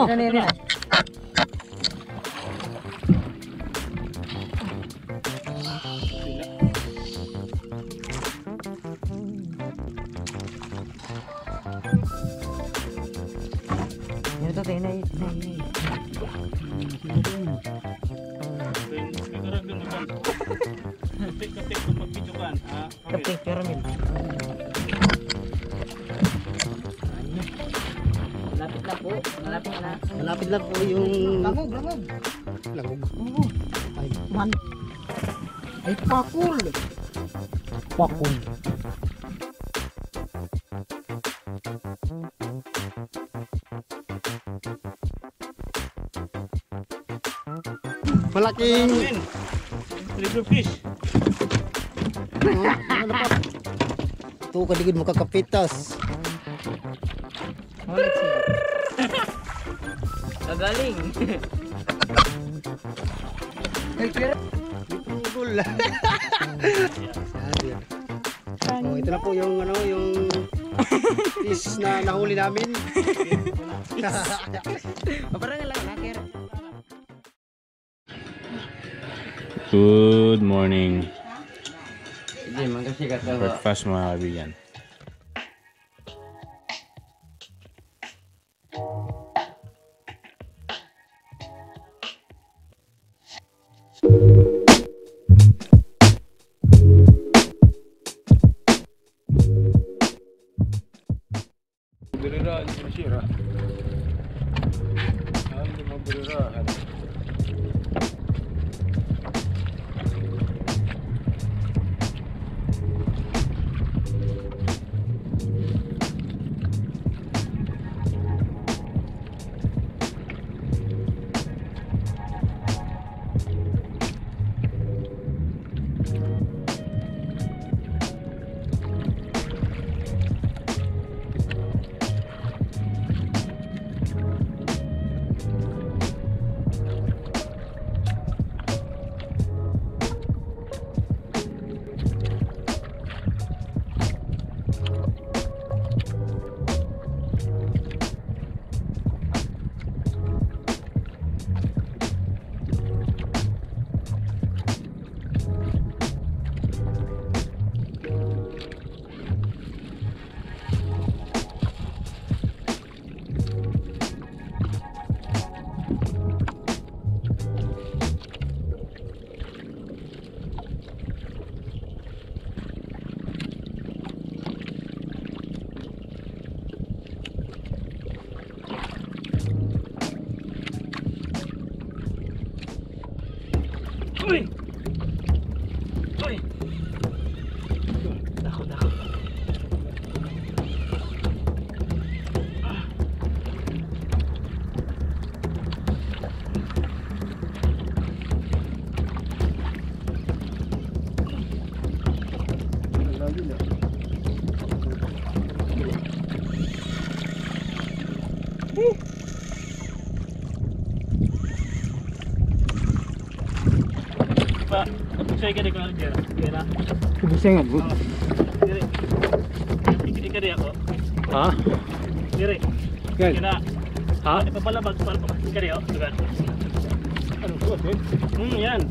no. Ito tayo na. Kapit pyramid. Malapit lang po. Malapit na. Malapit lang po yung langog. Ay, man. Ay, pakul. Malaking little fish. ito kaligid mo kakapitas. Kagaling. Pugol. Oh, ito na po yung yung fish na nahuli namin. Parang lang hacker. Good morning. Hindi, magkasikat ka. Breakfast mga kaibigan. Berira, hindi masira. Hindi mo berira. Uy! Uy! Dako. Pak, saya kira kalau dia, kira. Bisa nggak bu? Kiri, kiri ako. Hah? Kiri. Yan. Kira. Hah? Ipapalabag para kiri ako, kan? Ano po eh? Yan.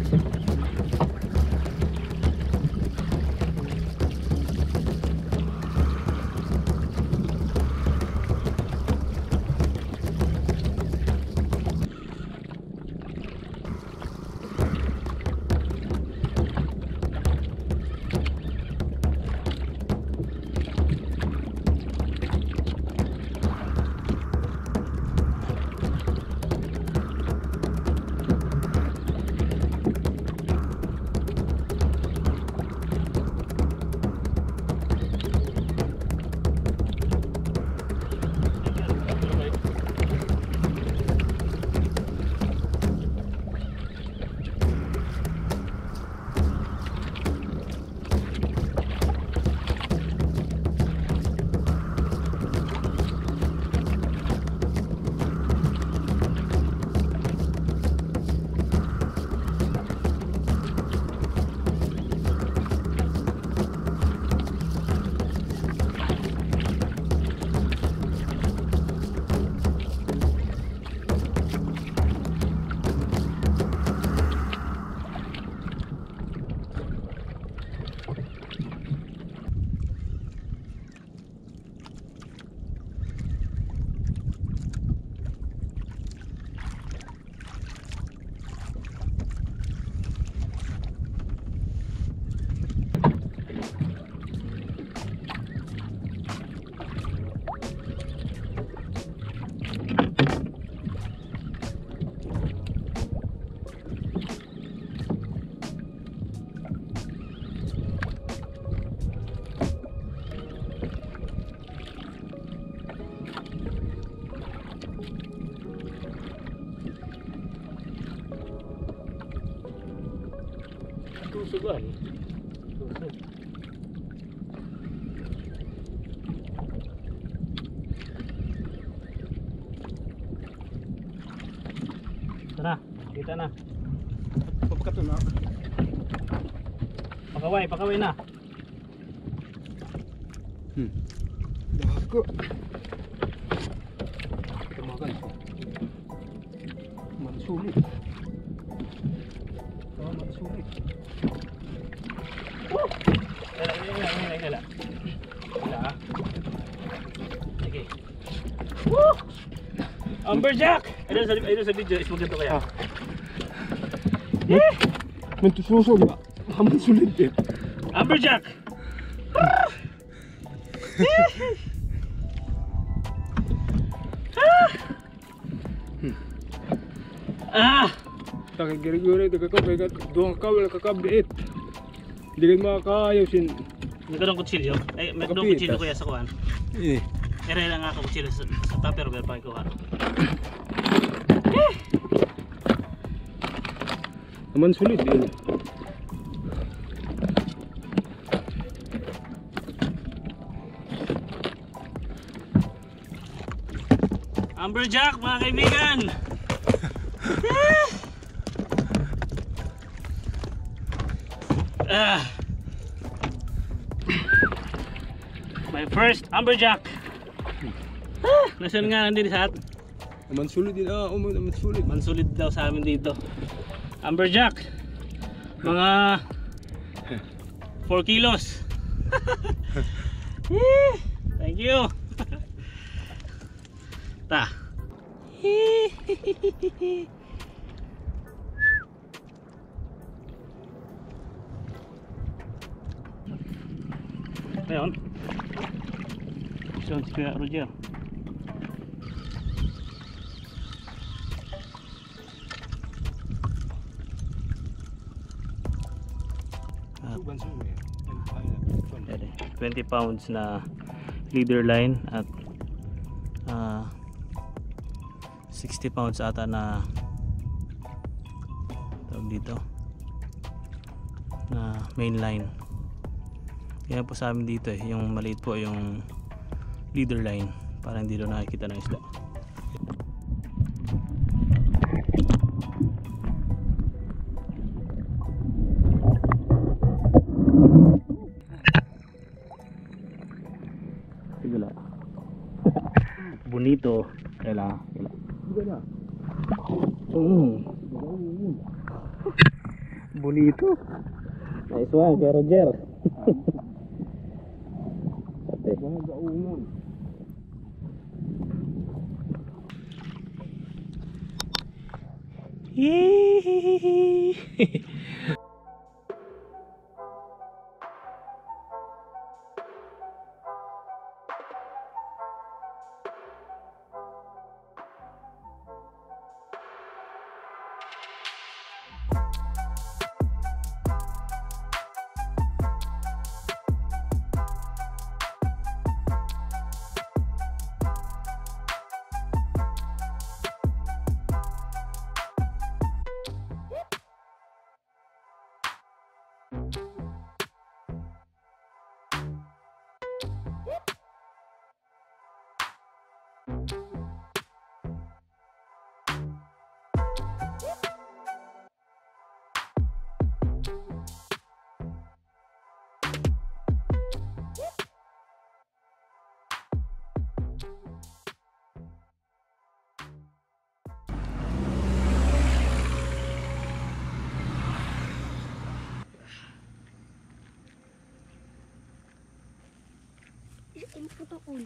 Tugan. Tara, kita na. Papakatunak. Pakaway na. Dago. Tumagal. Mansulit. Mansulit. Wala. Sige. Amberjack! Ayun sa video, is maganda kaya. Mentususo ba? Mansulit eh. Amberjack! Takay giri-giri, tagakabay ka, doon ka, wala kakabit. Hindi kayo makakaayusin. Nagkaroon kutsilyo. Ay, nagkaroon kutsilyo kuya sa kuhan. Eh. Ere lang nga ako kutsilyo sa tupper, pero pa kuhan. Naman sulit din. Amberjack, mga kaibigan! My first Amberjack! Nasaan nga nandito sa atin? Naman sulit din. Naman sulit. Mansulit daw sa amin dito. Amberjack! Mga 4 kilos! Thank you! Ta! Ayun. Ayun si Kuya Rodreel. Pwede. 20 pounds na leader line at 60 pounds ata na tawag dito na main line. Yan po sa amin dito eh, yung maliit po yung leader line para hindi doon nakikita ng isda. Sigala. Bonito. Kailangan. Bonito. Nice one, Kuya Roger. Ini foto cool.